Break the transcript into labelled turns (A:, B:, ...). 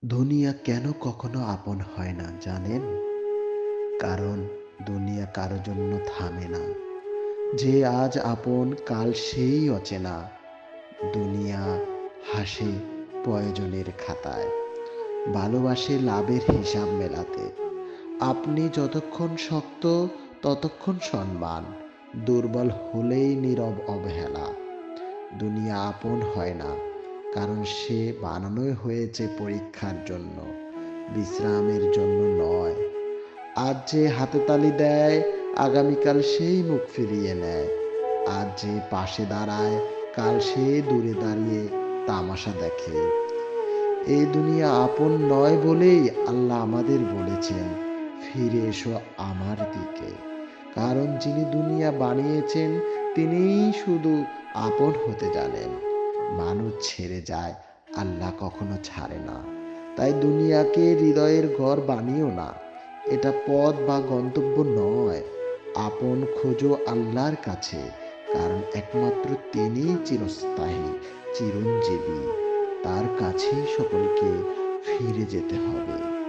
A: দুনিয়া কেন কখনো আপন হয় না জানেন? কারণ দুনিয়া কারো জন্য থামে না। যে আজ আপন কাল সেই অচেনা। দুনিয়া হাসে প্রয়োজনের খাতায়, ভালোবাসে লাভের হিসাব মেলাতে। আপনি যতক্ষণ শক্ত ততক্ষণ সম্মান, দুর্বল হলেই নীরব অবহেলা। দুনিয়া আপন হয় না, কারণ সে বানানোই হয়েছে পরীক্ষার জন্য, বিশ্রামের জন্য নয়। আজ যে হাতে তালি দেয়, আগামীকাল সেই মুখ ফিরিয়ে নেয়। আজ যে পাশে দাঁড়ায়, কাল সে দূরে দাঁড়িয়ে তামাশা দেখে। এই দুনিয়া আপন নয় বলেই আল্লাহ আমাদের বলেছেন, ফিরে এসো আমার দিকে। কারণ যিনি দুনিয়া বানিয়েছেন তিনিই শুধু আপন হতে জানেন। মানুষ ছেড়ে যায়, আল্লাহ কখনো ছাড়ে না। তাই দুনিয়াকে হৃদয়ের ঘর বানিও না। এটা পথ বা গন্তব্য নয়। আপন খোঁজো আল্লাহর কাছে, কারণ একমাত্র তিনিই চিরস্থায়ী, চিরঞ্জীবী। তার কাছেই সকলকে ফিরে যেতে হবে।